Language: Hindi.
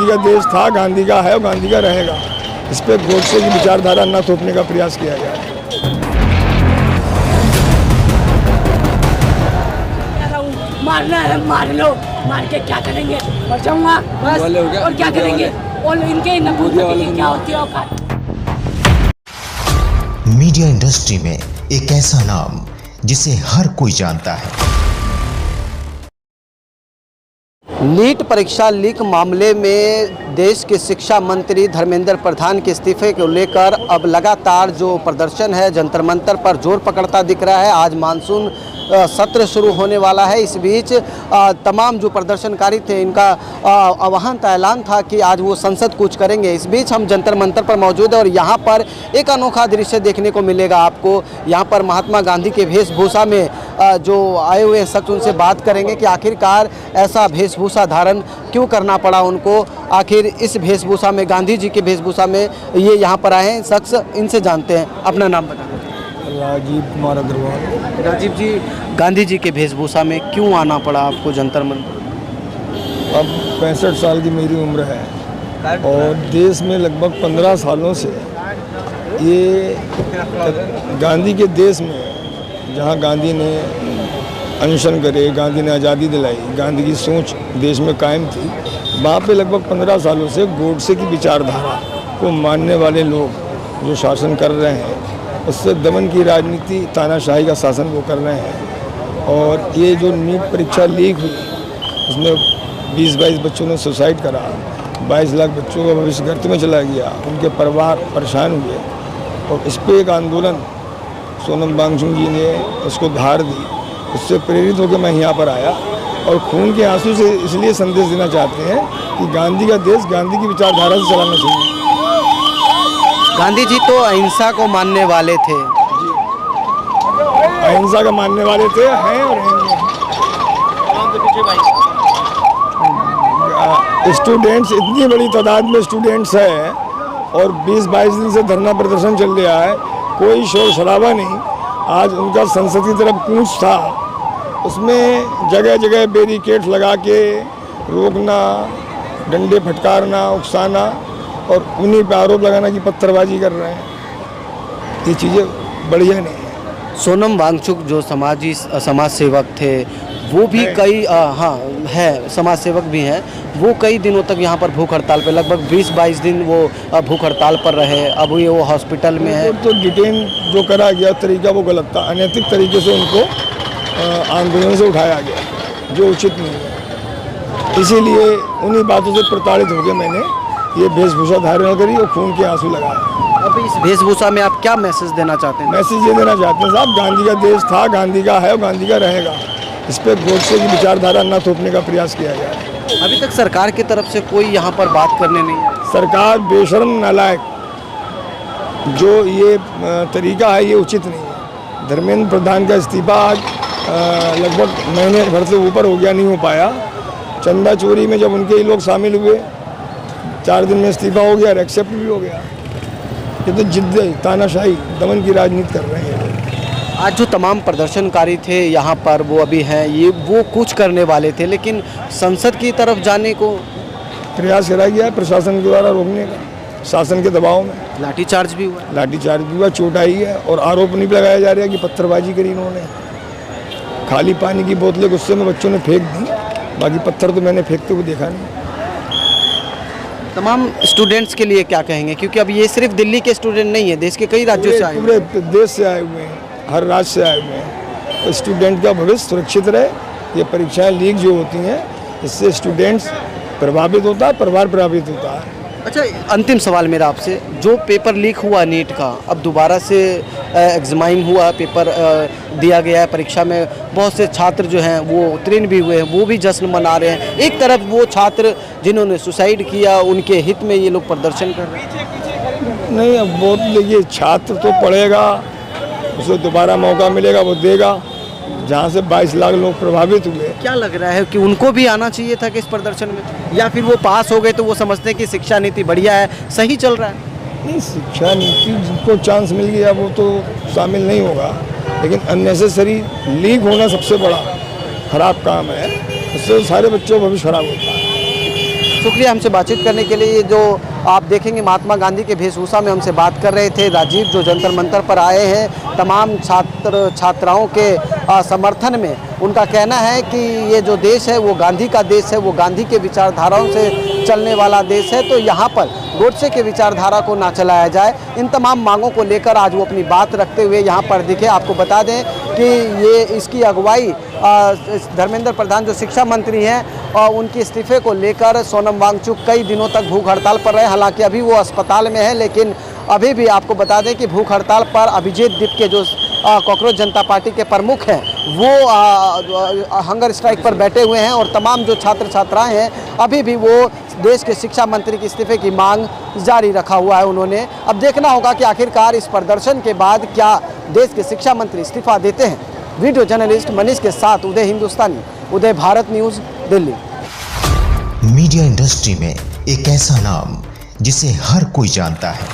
का देश था, गांधी का है और गांधी का रहेगा। इस पर गोडसे की विचारधारा न थोपने का प्रयास किया गया है। मारना है मार लो, मार के क्या करेंगे, मर जाऊंगा बस, और क्या करेंगे, और इनके नबूदगी की क्या होती है औकात। मीडिया इंडस्ट्री में एक ऐसा नाम जिसे हर कोई जानता है। नीट परीक्षा लीक मामले में देश के शिक्षा मंत्री धर्मेंद्र प्रधान के इस्तीफे को लेकर अब लगातार जो प्रदर्शन है जंतर मंतर पर जोर पकड़ता दिख रहा है। आज मानसून सत्र शुरू होने वाला है। इस बीच तमाम जो प्रदर्शनकारी थे इनका आह्वान ऐलान था कि आज वो संसद कूच करेंगे। इस बीच हम जंतर मंतर पर मौजूद है और यहाँ पर एक अनोखा दृश्य देखने को मिलेगा आपको। यहाँ पर महात्मा गांधी के वेशभूषा में जो आए हुए शख्स उनसे बात करेंगे कि आखिरकार ऐसा वेशभूषा धारण क्यों करना पड़ा उनको, आखिर इस वेशभूषा में, गांधी जी के वेशभूषा में ये यहाँ पर आए हैं शख्स। इनसे जानते हैं, अपना नाम बताएं। राजीव कुमार अग्रवाल। राजीव जी, गांधी जी के वेशभूषा में क्यों आना पड़ा आपको जंतर मंतर? अब 65 साल की मेरी उम्र है और देश में लगभग 15 सालों से ये गांधी के देश में, जहाँ गांधी ने अनशन करे, गांधी ने आज़ादी दिलाई, गांधी की सोच देश में कायम थी, वहाँ पे लगभग 15 सालों से गोडसे की विचारधारा को मानने वाले लोग जो शासन कर रहे हैं, उससे दमन की राजनीति, तानाशाही का शासन वो कर रहे हैं। और ये जो नीट परीक्षा लीक हुई उसमें 20-22 बच्चों ने सुसाइड करा, 22 लाख बच्चों का भविष्य गर्त में चला गया, उनके परिवार परेशान हुए और इस पर एक आंदोलन सोनम वांगचुक जी ने उसको धार दी। उससे प्रेरित होकर मैं यहाँ पर आया और खून के आंसू से इसलिए संदेश देना चाहते हैं कि गांधी का देश गांधी की विचारधारा से चलाना चाहिए। गांधी जी तो अहिंसा को मानने वाले थे। अहिंसा का मानने वाले थे, हैं और रहेंगे। स्टूडेंट्स, इतनी बड़ी तादाद में स्टूडेंट्स हैं और 20-22 दिन से धरना प्रदर्शन चल रहा है, कोई शोर शराबा नहीं। आज उनका संसद की तरफ कूच था, उसमें जगह जगह बैरिकेड लगा के रोकना, डंडे फटकारना, उकसाना और उन्हीं पर आरोप लगाना कि पत्थरबाजी कर रहे हैं। ये चीज़ें बढ़िया नहीं है। सोनम वांगचुक जो समाज सेवक थे वो भी कई समाज सेवक भी हैं, वो कई दिनों तक यहाँ पर भूख हड़ताल पे, लगभग 20-22 दिन वो भूख हड़ताल पर रहे। अब वो हॉस्पिटल में है। तो डिटेन जो करा गया तरीका वो गलत था, अनैतिक तरीके से उनको आंदोलन से उठाया गया जो उचित नहीं है। इसीलिए उन्हीं बातों से प्रताड़ित होकर मैंने ये वेशभूषा धारण करी और खून के आंसू लगाए। अब इस वेशभूषा में आप क्या मैसेज देना चाहते हैं? मैसेज ये देना चाहते हैं साहब, गांधी का देश था, गांधी का है और गांधी का रहेगा। इस पर गोडसे की विचारधारा न थोपने का प्रयास किया गया है। अभी तक सरकार की तरफ से कोई यहाँ पर बात करने नहीं है। सरकार बेशर्म, नालायक, जो ये तरीका है ये उचित नहीं है। धर्मेंद्र प्रधान का इस्तीफा आज लगभग महीने भर से ऊपर हो गया, नहीं हो पाया। चंदा चोरी में जब उनके ही लोग शामिल हुए, 4 दिन में इस्तीफा हो गया और एक्सेप्ट भी हो गया। ये तो जिद्द, तानाशाही, दमन की राजनीति कर रहे हैं। आज जो तमाम प्रदर्शनकारी थे यहाँ पर वो अभी हैं, ये वो कुछ करने वाले थे, लेकिन संसद की तरफ जाने को प्रयास करा गया प्रशासन के द्वारा रोकने का, शासन के दबाव में। लाठीचार्ज भी हुआ। लाठीचार्ज भी हुआ, चोट आई है और आरोप नहीं लगाया जा रहा है कि पत्थरबाजी करी इन्होंने। खाली पानी की बोतलें गुस्से में बच्चों ने फेंक दी, बाकी पत्थर तो मैंने फेंकते हुए देखा नहीं। तमाम स्टूडेंट्स के लिए क्या कहेंगे, क्योंकि अब ये सिर्फ दिल्ली के स्टूडेंट नहीं है, देश के कई राज्यों से आए हैं। पूरे देश से आए हुए हैं, हर राज्य से आए हुए हैं। तो स्टूडेंट का भविष्य सुरक्षित रहे। ये परीक्षाएं लीक जो होती हैं इससे स्टूडेंट्स प्रभावित होता है, परिवार प्रभावित होता है। अच्छा, अंतिम सवाल मेरा आपसे, जो पेपर लीक हुआ नीट का, अब दोबारा से एग्जामिन हुआ, पेपर दिया गया है, परीक्षा में बहुत से छात्र जो हैं वो उत्तीर्ण भी हुए हैं, वो भी जश्न मना रहे हैं। एक तरफ वो छात्र जिन्होंने सुसाइड किया, उनके हित में ये लोग प्रदर्शन कर रहे हैं। नहीं, अब वो देखिए, छात्र तो पढ़ेगा, उसे दोबारा मौका मिलेगा, वो देगा। जहाँ से 22 लाख लोग प्रभावित हुए, क्या लग रहा है कि उनको भी आना चाहिए था कि इस प्रदर्शन में, या फिर वो पास हो गए तो वो समझते हैं कि शिक्षा नीति बढ़िया है, सही चल रहा है? नहीं, शिक्षा नीति जिनको चांस मिल गया वो तो शामिल नहीं होगा, लेकिन अननेसेसरी लीक होना सबसे बड़ा खराब काम है। उससे सारे बच्चों का भविष्य खराब होता है। शुक्रिया हमसे बातचीत करने के लिए। ये जो आप देखेंगे महात्मा गांधी के वेशभूषा में हमसे बात कर रहे थे राजीव, जो जंतर मंतर पर आए हैं तमाम छात्र छात्राओं के समर्थन में। उनका कहना है कि ये जो देश है वो गांधी का देश है, वो गांधी के विचारधाराओं से चलने वाला देश है, तो यहाँ पर गोडसे के विचारधारा को ना चलाया जाए। इन तमाम मांगों को लेकर आज वो अपनी बात रखते हुए यहाँ पर दिखे। आपको बता दें कि ये इसकी अगुवाई धर्मेंद्र प्रधान जो शिक्षा मंत्री हैं उनके इस्तीफे को लेकर सोनम वांगचुक कई दिनों तक भूख हड़ताल पर रहे। हालांकि अभी वो अस्पताल में है, लेकिन अभी भी आपको बता दें कि भूख हड़ताल पर अभिजीत दीप के जो कॉकरोच जनता पार्टी के प्रमुख हैं वो हंगर स्ट्राइक पर बैठे हुए हैं, और तमाम जो छात्र छात्राएं हैं अभी भी वो देश के शिक्षा मंत्री के इस्तीफे की मांग जारी रखा हुआ है उन्होंने। अब देखना होगा कि आखिरकार इस प्रदर्शन के बाद क्या देश के शिक्षा मंत्री इस्तीफा देते हैं। वीडियो जर्नलिस्ट मनीष के साथ Uday Hindustani, Uday Bharat news, Delhi. Media industry में एक ऐसा नाम जिसे हर कोई जानता है,